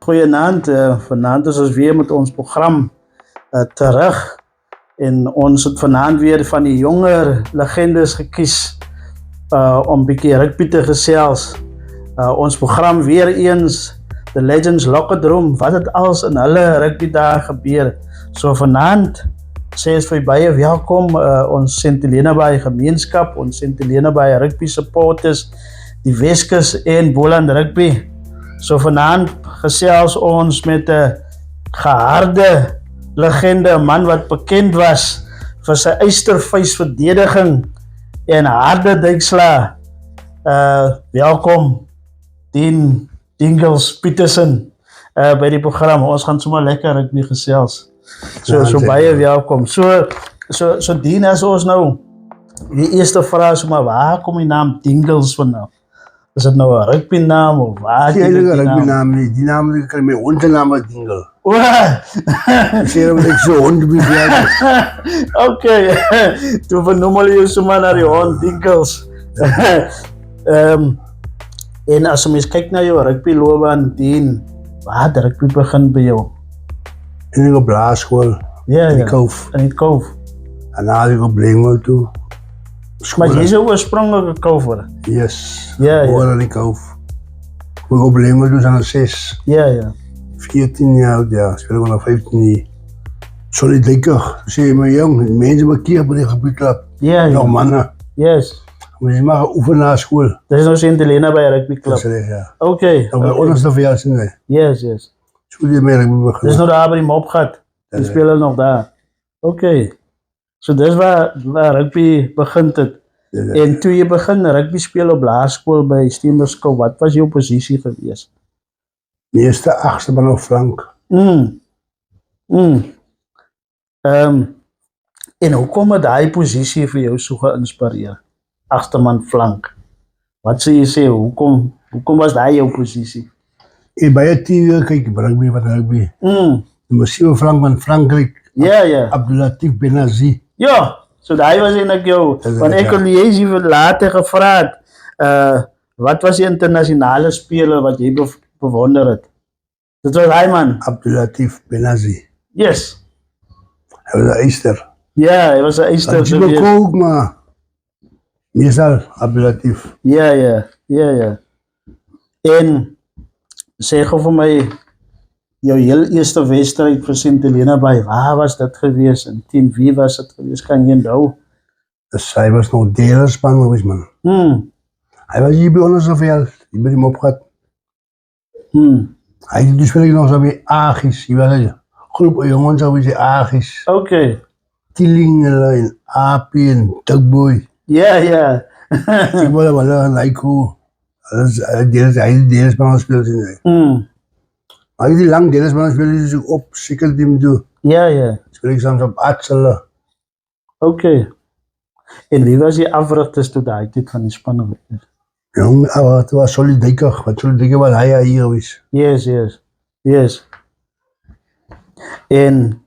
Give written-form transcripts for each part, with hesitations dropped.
Goeienaand, vanaand is ons weer met ons program terug en ons het vanaand weer van die jonger legendes gekies om 'n bietjie rugby te gesels. Ons program weer eens, The Legends Locker Room, wat het alles in hulle rugby daar gebeur. So vanaand sê ons vir baie welkom ons St. Helena Bay gemeenskap, ons St. Helena Bay rugby supporters, die Weskus en Boland Rugby. So vanaand gesels ons met 'n geharde legende, 'n man wat bekend was vir sy eystervuis verdediging en harde duikslae. Welkom Dean Dingles Petersen by die program. Ons gaan sommer lekker rugby gesels. So baie welkom. So Dean, as ons nou die eerste vraag is, maar waar kom die naam Dingles vandaan? Is dit nou 'n rugby naam of waar? Die rugby naam nie. Die naam is my hondennaam is Dingle. Sê dat ek so hond beweeg. Okay. Toe vernoem hulle jou sommer na die hond Dingles. En as jy mens kyk na jou rugby loopbaan, Dean, waar het rugby begin by jou? In die blaarskool. Ja, in die Koof. In die Koof. En na die Blenheim toe. Maar jy is 'n oorspronklike Koofer. Yes. Ja. Hoor in die Koof. We op Blenheim toe aan 6. Ja. 14 jaar oud, ja. Speel ek nog 15 jaar. Sorry, dikker. Sê my jong, mense bekeer by die gebiedklub. Ja. Nog manne. Yes. We mag oefen na skool. Dit is nou St. Helena Bay rugby club. Dis reg, ja. Okay. Nog by onderste verjaarsdag nie. Yes. So die meer rugby begin. Dis nou daar by die Mopgat. Die speel hulle nog daar. Okay. So dis waar rugby begin het. En toe jy begin rugby speel op laerskool by Steenbergskou, wat was jou posisie gewees? Eerste agste man op flank. En hoekom het daai posisie vir jou so geïnspireer? Agste man flank. Wat sê jy sê, hoekom was daai jou posisie? En baie TV kyk rugby wat rugby. Die massiewe flank van Frankryk. Ja. Abdulatif Benazi. Ja, so daai was eintlik jou, want ek kon jy later gevra het, wat was die internasionale speler wat jy bewonder het? Dit was hy man. Abdulatif Benazi. Yes. Hy was 'n eyster. Ja, hy was 'n eyster. Hy was ook maar meestal Abdulatif. Ja. En sê gou vir my, jou heel eerste wedstryd vir St. Helena Bay, waar was dit gewees en teen wie was dit gewees? Kan jy onthou? Hy was nog deelspan gewees, man. Hy was hier by ons soveel, hier by die Mopgat. Hy het speel nog so by Agis, hier was 'n groep jongens so by Agis. Okay. Tilling en AP en Tugboy. Ja. Ek wou wel Laiko. Hy deelspan speel sien. Maar die lang deelspan speel is op seker team toe. Ja. Speel ek soms op Atsela. Okay. En wie was die afrigters toe daai tyd van die span gewees? Jong, het was Solid Dikker. Wat Solid Dikker was hy hier gewees. Yes. En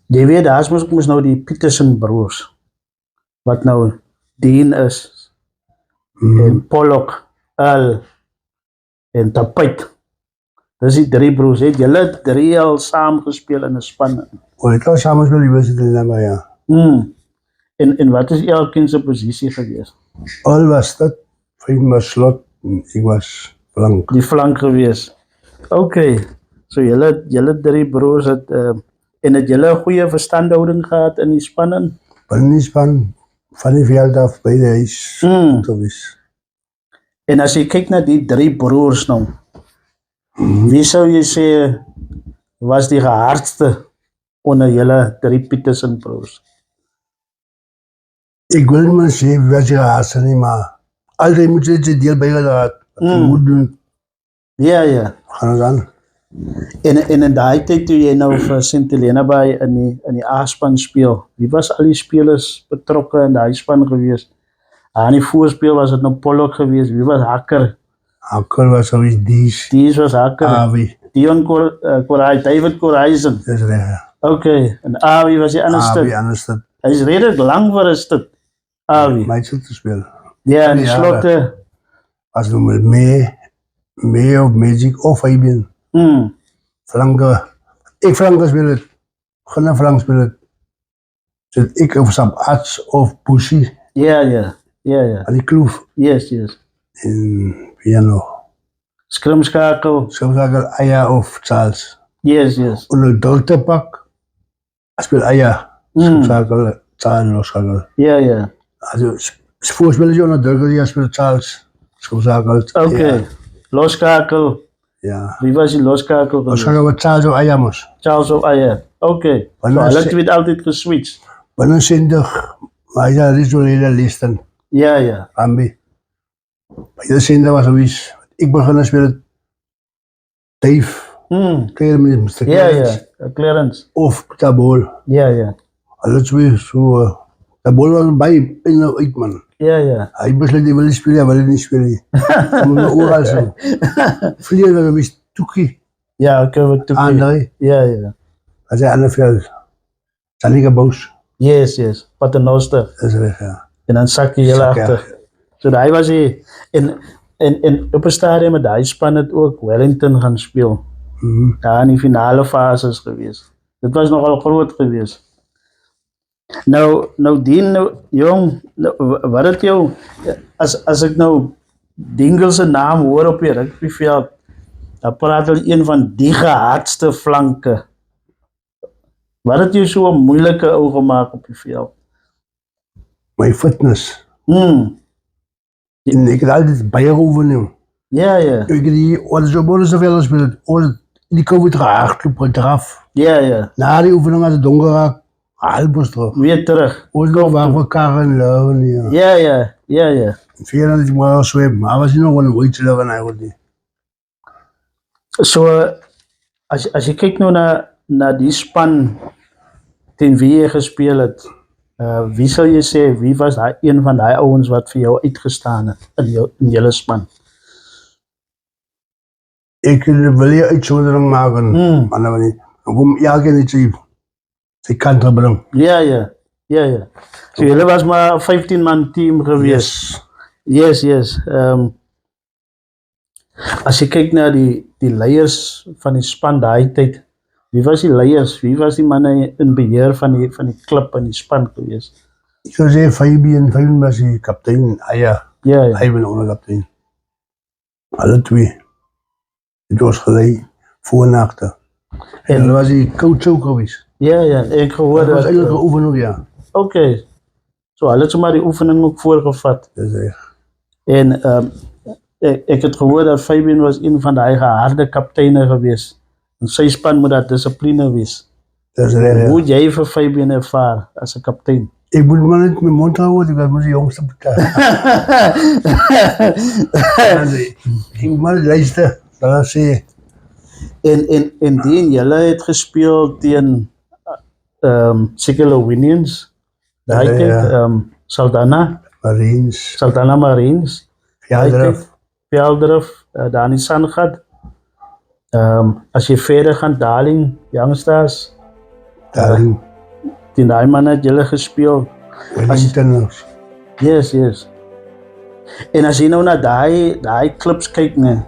jy weet, daar moes nou die Petersen broers, wat nou Dean is, en Pollock, Earl, en Tapijt. Dis die 3 broers, het julle 3 al saam gespeel in 'n span? Het al saam gespeel, die was dit in ja. En wat is elkeen se posisie gewees? Al was dit, vriend was slot, ek was flank. Die flank gewees. Okay, so julle 3 broers het, en het julle 'n goeie verstandhouding gehad in die span? In die span, van die veld af, by die huis, gewees. En as jy kyk na die 3 broers nou, wie sou jy sê was die gehardste onder julle 3 Petersen broers? Ek wil nie maar sê wie was die gehardste nie, maar altyd moet jy dit deel by gehad, wat jy moet doen. Ja. Gaan ons aan. En in daai tyd toe jy nou vir St. Helena Bay in die A-span speel, wie was al die spelers betrokke in daai span gewees? Aan die voorspeel was dit nou Pollock gewees, wie was Hakker? Hakker was gewees Dies was Hakker. Awie. Dion David Corrison. Dis reg, ja. Okay, en Awie was die ander stuk. Awie, ander stuk. Hy is redelijk lang vir 'n stuk, Awie. Meisel te speel. Ja, in die slotte. As we met Mee of Magic of Fabian. Flanken. Ik flanken spelen. Geen flank spelen. Zit ik of Sam Arts of Pussy. Ja. Aan die kloof. Yes. En piano. Scrumskakel. Scrumskakel Aya of Charles. Yes. En een dokterpak. Speel Aya. Scrumskakel Charles loskakel. Ja. Also voorspelen je onder dokter die speelt Charles. Scrumskakel. Oké. Loskakel. Ja. Wie was die loskakel? Loskakel wat Charles of Aya moest. Charles of Aya. Oké. Hulle het altijd geswitcht. Wanneer zindig, maar ja, dat is wel hele listen. Ja. Ambi. Bij de zindig was zoiets. Ik begon spelen Dave. Clarence. Ja. Clarence. Of Tabol. Ja. Alles weer zo. Tabol was bij in Uitman. Ja. Hij besloot die wil spelen, hij wil niet spelen. Overal zo. Vliegen we een Toekie. Ja, oké, wat Toekie. André. Ja. Hij zei aan de veld. Zijn niet boos. Yes. Paternoster. Dat is weg, ja. En dan zakje heel achter. So hij was hier. En op een stadium met hij span het ook Wellington gaan spelen. Ja, in die finale fases geweest. Dit was nogal groot geweest. Nou Dien, jong, wat het jou, als ik nou Dingelse naam hoor op je rugbyveld, dan praat hulle een van die gehaatste flanken. Wat het jou so 'n moeilike ou gemaak op die veld? My fitness. En ik heb altijd bijgeoefend, joh. Ja. Ik heb die orders zoveel gespeeld. Die COVID gehardlopen eraf. Ja. Na die oefening als het donker raakt, halbos terug. Weer terug. Ons nog waar voor Karen Leuven, ja. Ja. Vier dat ik maar zwem, maar was nog wel een beetje Leuven eigenlijk. So, as jy kyk nou na die span teen wie jy gespeel het, wie sal jy sê, wie was een van daai ouens wat vir jou uitgestaan het in julle span? Ik wil je uitzondering maken, maar dat niet. Om elke keer sy kant te brengen. Ja. So julle was maar 15 man team geweest. Yes. As jy kyk na die leiers van die span daai tyd, wie was die leiers? Wie was die manne in beheer van die klub en die span geweest? Ik zou zeggen Fabian was die kaptein, ja. Hij was onderkaptein. Alle twee. Het was gelijk, voor en achter. En dan was hij coach ook geweest. Ja, ik gehoord dat. was eigenlijk een oefening, ja. Oké. So, hulle het sommer die oefening ook voorgevat. Dat is echt. En ek het gehoord dat Fabian was een van die harde kapteine geweest. En sy span moet dat dissipline wees. Dat is echt, ja. Hoe jy vir Fabian ervaar as 'n kaptein? Ik moet maar niet mijn mond houden, ik was de jongste betalen. Ik moet maar luisteren. Dat sê. En Dien, julle het gespeel teen Secular Winions. Daai tyd, Saldanha Marines. Veldrif, daar in Sangat. As jy verder gaan, Darling, Youngsters. Darling. Teen daai man het julle gespeel. Wellington. Yes. En as jy nou na daai clips kyk, nee.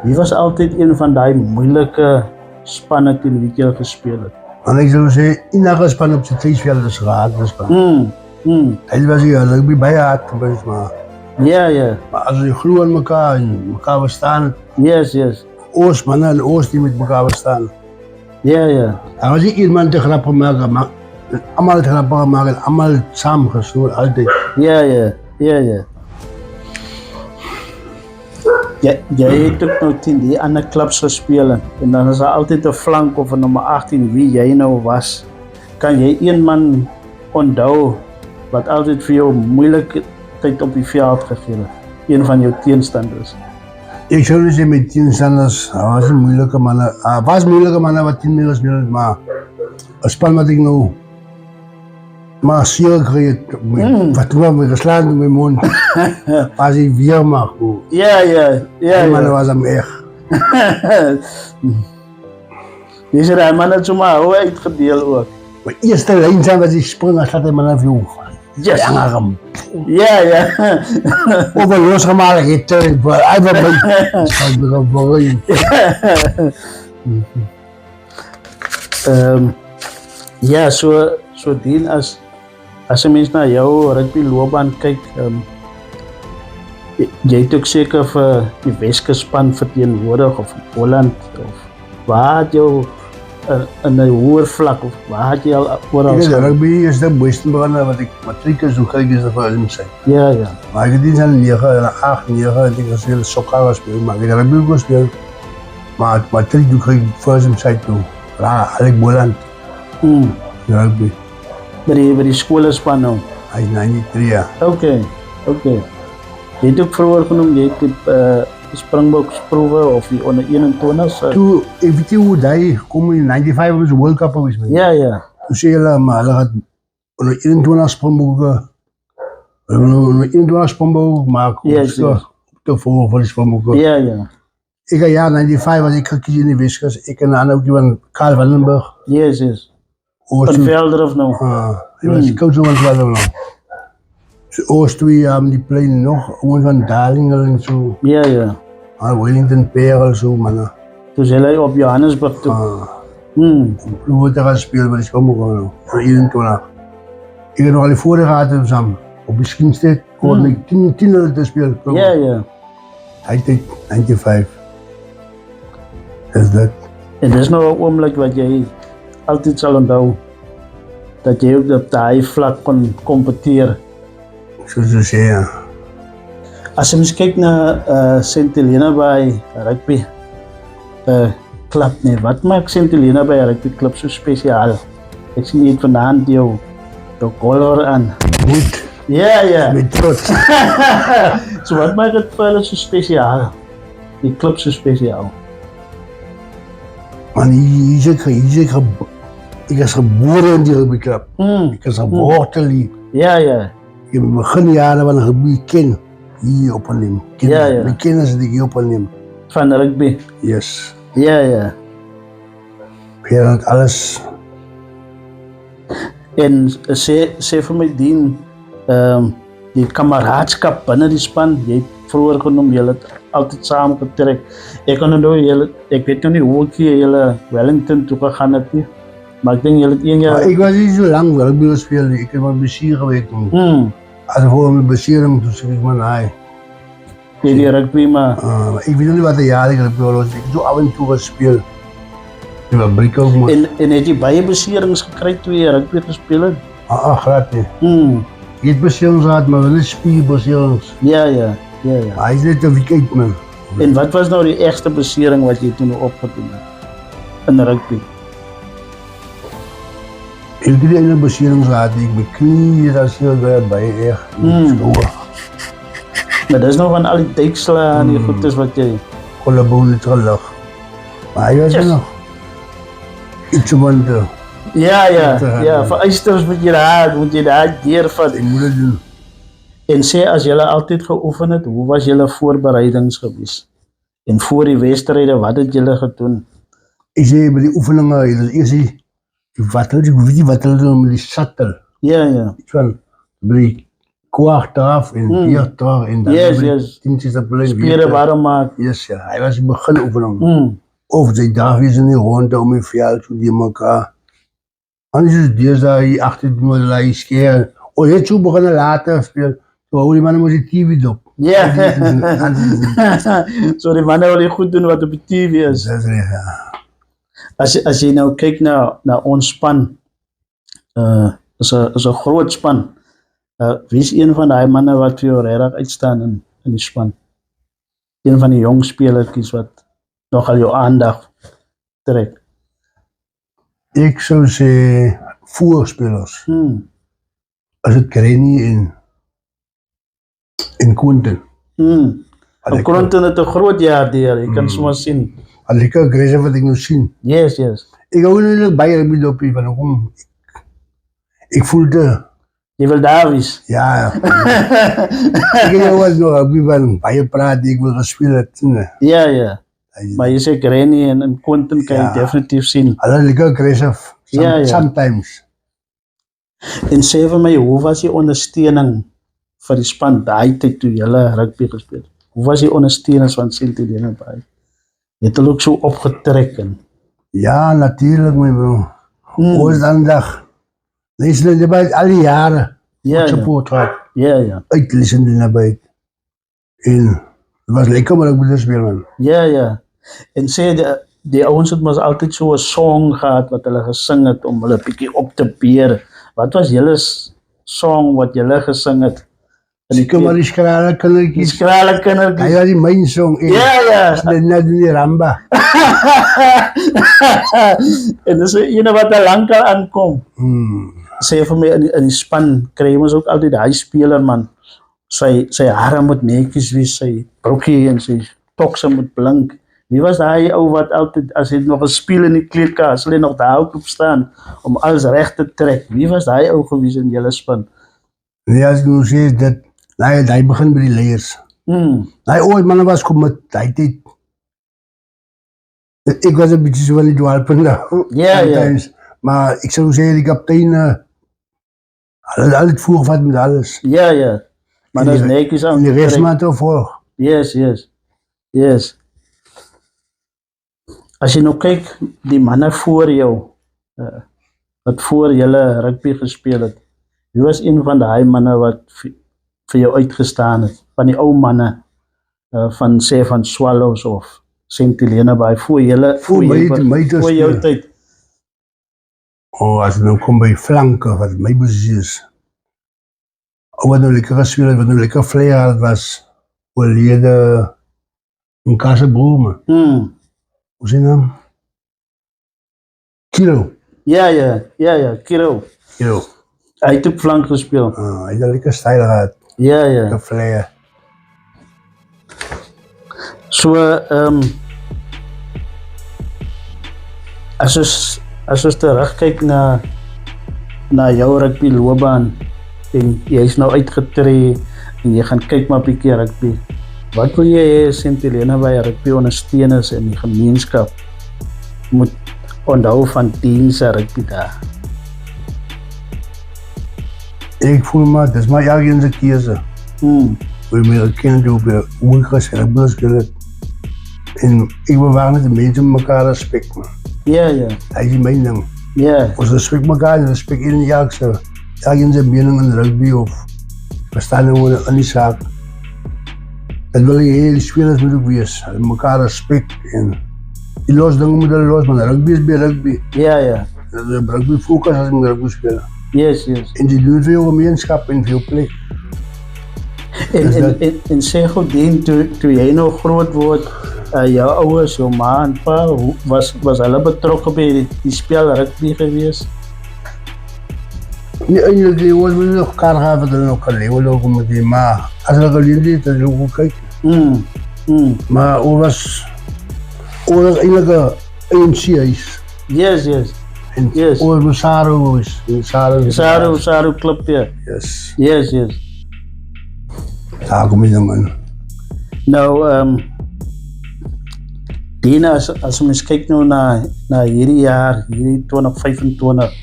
Wie was altyd een van die moeilike spanne teen wie jy gespeel het? En ik zou zeggen, enige span op zijn thuisveld is gehad. Hij was hier, rugby bij hard geweest, maar... Ja. Maar als je gloeit aan elkaar en elkaar bestaan... Yes. Oost, mannen en Oost die met elkaar bestaan. Ja. Er was niet iemand te grappen maken, maar... Allemaal te grappen maken, allemaal samengesloten, altijd. Ja. Jy het ook nou teen die ander clubs gespeel en dan is daar altyd 'n flank of 'n nommer 18 wie jy nou was. Kan jy een man onthou wat altyd vir jou moeilike tyd op die veld gegee het? Een van jou teenstanders. Ik zou niet zeggen met teenstanders, hij was een moeilijke man. Hij was een moeilijke man wat 10 minuten speelde, maar een span wat ik nou maar zeer kreeg, wat toen me geslagen in mijn mond, was hij weer maar goed. Ja. Maar dat was hem echt. Deze man het zomaar uitgedeel ook. Mijn eerste lijn zijn was die sprong, als dat hij maar naar vloog. Yes. Yang agam. Ja. Overloos gemaakt, het hij was bij. Zal ik erop worry. Ja, so dien as 'n mens na jou rugby loopbaan kyk, jy het ook seker vir die Weskus span verteenwoordig of Holland of waar het jou in 'n hoër vlak of waar het jy al oral Ik gestaan? rugby is de mooiste begonnen wat ik matriek is, hoe kijk is dat voor hem zijn. Ja. Maar ik heb die zijn 9 en 8, 9 en ik was heel sokker gespeeld, maar ik heb rugby gespeeld. Maar matriek doe ik voor hem zijn toe. Ja, Alec Boland, rugby. By die skoolspan nou. Hij is 93 jaar. Okay. Jy het ook vroeër genoem jy het die Springboks-proewe of die onder 21's. Toen, ik weet niet hoe hij kom in 95 was de World Cup geweest. Ja. Toen zei hij, maar hij gaat onder 21 Springbokken. Onder 21 Springbok maken. Yes. Te voor de Springbokken. Ja. Ik heb jaar 95 was ik gekozen in de Weskus. Ik en een ander ook van Karl Vandenberg. Yes. Van Velder of nou. Hij was coach van Vandenberg. Oost 2 jaar met die plein nog. Gewoon van Dalingen en zo. Ja. Wellington Perel zo man. Toen zei hij op Johannesburg toe. Ploegen te gaan spelen bij de Springbokken. Voor 21. Ik heb nog al die vorige gehad samen. Op de Schienstedt. Gewoon ik 10 te spelen. Ja. Hij deed 95. Is dat. En dis nou 'n oomblik wat jy altyd sal onthou dat jy ook op daai vlak kon kompeteer. Zo sê ja. As jy mens kyk na St Helena by rugby klub nee, wat maak St Helena by rugby klub so spesiaal? Ek sien jy het vanaand jou collar aan. Goed. Ja. Met trots. So wat maak dit vir hulle so spesiaal? Die klub so spesiaal. Man, ik is geboren in die rugbyclub. Ik is geworteld hier. Ja. Ik heb in het begin jaren van rugby ken hier op een neem. Ja. De kennis die ik hier op een neem. Van rugby. Yes. Ja. Verder alles. En sê vir my Dien, die kameraadskap binne die span, jy het vroeër genoem, jy het altyd saam getrek. Ek kan onthou, ek weet nou nie hoe jy Wellington toe gegaan het nie, maar ek dink jy het 1 jaar... Maar ik was niet zo lang rugby gespeeld. Ik heb mijn bestuur gewerkt. Als ik voor mijn besturing, toen zei ik man, hij. Jy die rugby, maar... Ik weet niet wat de jaren rugby was. Ik heb zo af en toe gespeeld. Ik heb een brik ook, maar... En het jy baie beserings gekry toe jy rugby gespeel het? Glad niet. Ik heb beserings gehad, maar wel spierbeserings. Ja. Hij is net een weekend, man. En wat was nou die ergste besering wat jy toen opgedoen het? In rugby? Ik heb die beserings gehad. Ik ben knie, dat is heel bij echt. Maar dis nou van al die duiksla en die goedes wat jy... Collarbone het gelag. Maar hij was er nog. Iets om te... Ja, vereistes moet jy daar deurvat. Ik moet het doen. En sê, as julle altyd geoefen het, hoe was julle voorbereidings gewees? En voor die wedstryde, wat het julle gedoen? Ik zei bij die oefeningen, dat is eerst die wattel, ik weet niet wat hulle doen met die sattel. Ja. Iets van, bij die kwaag eraf en hier terug en dan Yes. tientjes op links. Spiere warm maak. Yes, ja. Hij was in het begin oefening. Of zij daar weer in die ronde om je veld, zo die elkaar. Anders is het dus daar hier achter die moederlijn scheren. Oh, je hebt zo begonnen later spelen. Zo hou die mannen met die TV op. Ja. So die manne wil die goed doen wat op die TV is. Dat is recht, ja. As jy nou kyk na ons span, is 'n groot span. Wie is een van daai manne wat vir jou regtig uitstaan in die span? Een van die jong spelertjies wat nogal jou aandag trek. Ik zou zeggen voorspelers. Als het Granny in Quinten. Quinten het 'n groot jaar deur, jy kan sommer sien. Als ik ook Grace wat ik nu zie. Yes. Ik hou nu bij rugby dopie van hoe ik voelde. Jy wil daar wees. Ja. Ik was nog rugby van bij je praat ik wil gespeeld. Ja. Maar jy sê Granny en Quinten kan jy definitief sien. Hulle like Grace sometimes. En sê vir my, hoe was die ondersteuning vir die span daai tyd toe julle rugby gespeel? Hoe was die ondersteuners van St. Helena Bay? Het hulle ook so opgetrek en Ja, natuurlijk, my bro. Ons dan dag. Lees hulle by al die jare. ja, Support gehad. ja. Uit St. Helena Bay. En het was lekker om rugby te speel, man. Ja. En sê die ouens het mos altyd so 'n song gehad wat hulle gesing het om hulle bietjie op te beer. Wat was julle song wat julle gesing het? Seker maar die skrale Die kindertjies. skrale Hy kindertjies. was die main song. Ja. Net in die ramba. En dis ene wat al lankal aankom. Sê vir my in die span kry ons ook altyd daai speler man. Sy hare moet netjies wees, sy broekie en sy tokse moet blink. Wie was daai ou wat altyd as hy nog 'n speel in die kleedkamer, sal hy nog daar op staan om alles reg te trek? Wie was daai ou gewees in julle span? Nee, as ek nou sê dit, hy begin by die leiers. Hy ooit manne was kom met hy tyd. Ek was 'n bietjie so van die dwaalpunte. Ja. Sometimes. Maar ek sou sê die kaptein hulle het voorgevat met alles. Ja. Maar dat is netjies aan. En die rest maar te volg. Yes. As jy nou kyk, die manne voor jou, wat voor julle rugby gespeel het, wie was een van daai manne wat vir jou uitgestaan het? Van die ou manne, van sê van Swallows of St. Helena Bay, voor jou tyd. As ek nou kom by flanke, wat my posisie is. Wat nou lekker gespeel het, wat nou lekker vleier het, was oorlede in Kasebome. Hoe sê naam? Kiro. Ja, Kiro. Hy het ook flank gespeel. Hy het 'n lekker styl gehad. Ja. Lekker vleier. So, as ons terugkyk na jou rugby loopbaan en jy is nou uitgetree en jy gaan kyk maar 'n bietjie rugby. Wat wil jy hê St. Helena Bay rugby ondersteuners in die gemeenskap moet onthou van dienste rugby daar? Ek voel maar, dis maar elkeen se keuse. Wil my erken toe op hoe gesê rugby speel het. En ek bewaar net die mense met mekaar respect, man. Ja. Hy is my ding. Ja. Ons respect mekaar en respect in die elkeen se mening in rugby of verstaan hoe in die saak. Dat wil jy hê, die spelers moet ook wees. Hulle mekaar respect en die los dinge moet hulle los, man. Rugby is by rugby. Ja. Rugby fokus as met rugby spelen. Yes. En die doen vir jou gemeenskap en vir jou plek. En sê goed, Dien, toe jy nou groot word, jou ouers, jou ma en pa, was hulle betrokke by die spel rugby gewees? Nee, eindelijk, die was me nog elkaar gehad, wat hulle nog kan leven lopen met die, maar als hulle geleerd heeft, dan is het ook goed kijken. Maar het was eigenlijk een ANC-huis. Yes. En het was mijn Saru-huis. Saru club, ja. Yes. Daar kom je dan, man. Nou, Dina, as mens kyk nou na hierdie jaar, hierdie 2025,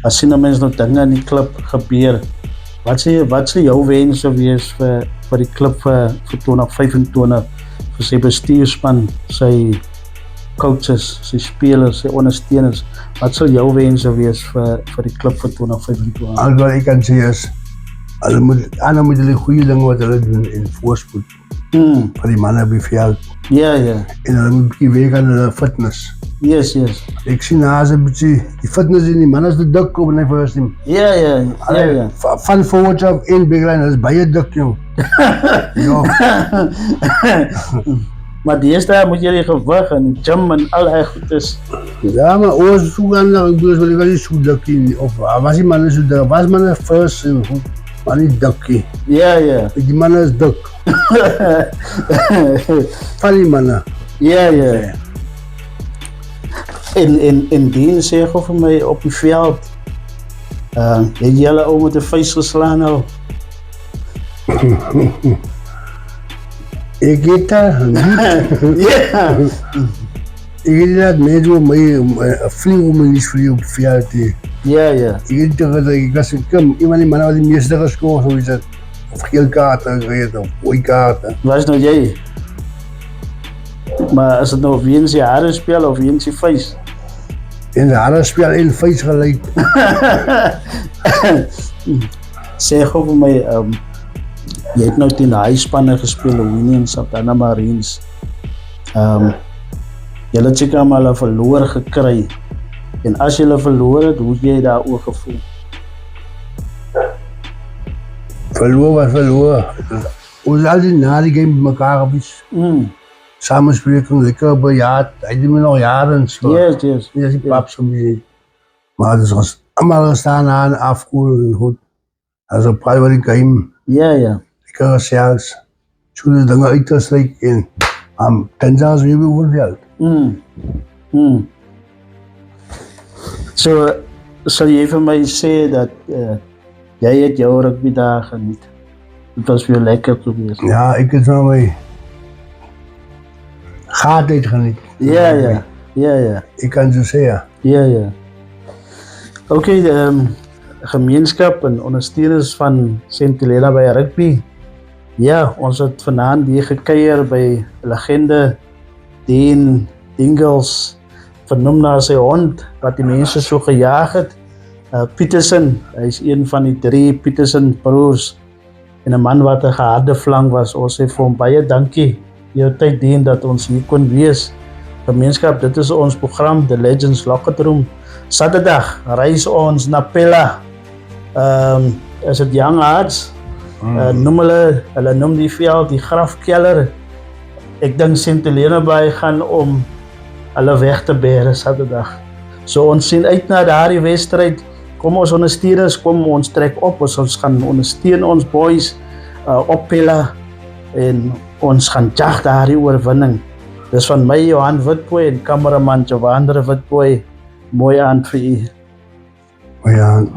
as sien mens nou dinge in die klub gebeur, wat sê jou wense wees vir die klub vir 2025, vir sy bestuurspan, sy coaches, sy spelers, sy ondersteuners, wat sal jou wense wees vir die klub vir 2025? Al wat ek kan sê is, hulle moet die goeie dinge wat hulle doen en voorspoed vir die manne op die veld. Ja. En hulle moet bietjie werk aan hulle fitness. Yes. Ek sien daar is 'n bietjie die fitness in die manne is te dik op in die first team. Ja. Van forward af in big line is baie dik, jong. Ja. Maar die eerste moet jy die gewig en gym en al die goedes. Ja, maar ons so gaan na doen, wil ek nie so dik nie. Of was die manne so dik? Was manne first en goed, maar nie dik. Ja. Die manne is dik. Van die manne. Ja. En Dien sê gou vir my op die veld, het jy hulle ou met 'n vuis geslaan nou? Ek het daar Ja. ek het dat mense my 'n vlieg om my nie vlieg op die veld. Ja. Ek het gedink ek was kom iemand die manne wat die meeste geskoor so iets het of geel kaarte gekry het of rooi kaarte. Was nou jy? Maar is dit nou weens die harde spel of weens die vuis? En die harde spel en vuis gelyk. Sê gou vir my, jy het nou teen die huisspanne gespeel, Winnie en Santana Marines. Julle het seker maar hulle verloor gekry. En as julle verloor het, hoe het jy daaroor gevoel? Verloor. Ons al die na die game mekaar gebies. Samenspreking, lekker bejaard. Hy het me nog jaren so. Yes. Die is die paps gebies. Maar het is allemaal gestaan aan afkoel en goed. Dat is een private game. Ja. Lekker gesels. So die dinge uitgestryk en tensels weer beoordeeld. So, sal jy vir my sê dat jy het jou rugby daar geniet? Het was weer lekker geweest. Ja, ek het nou my gaat uitgeniet. Ja. Ik kan zo zeggen. Ja. Oké, de gemeenskap en ondersteuners van St. Helena by rugby. Ja, ons het vanaand hier gekuier by legende Dean Dingles, vernoem na sy hond wat die mense so gejaag het. Peterson, hy is een van die 3 Peterson broers en 'n man wat 'n geharde flank was. Ons sê vir hom baie dankie jou tyd dien dat ons hier kon wees. Gemeenskap, dit is ons program The Legends Locker Room. Saterdag reis ons na Pella. Is dit Young Hearts? Hulle noem die veld die grafkelder. Ek dink St. Helena Bay gaan om hulle weg te bere Saterdag. So ons sien uit na daardie wedstryd. Kom ons ondersteuners, kom ons trek op. Ons gaan ondersteun ons boys op Pella en ons gaan jag daardie oorwinning. Dis van my Johan Witbooi en kameraman Jovandre Witbooi. Mooi aand vir u. Mooi aand.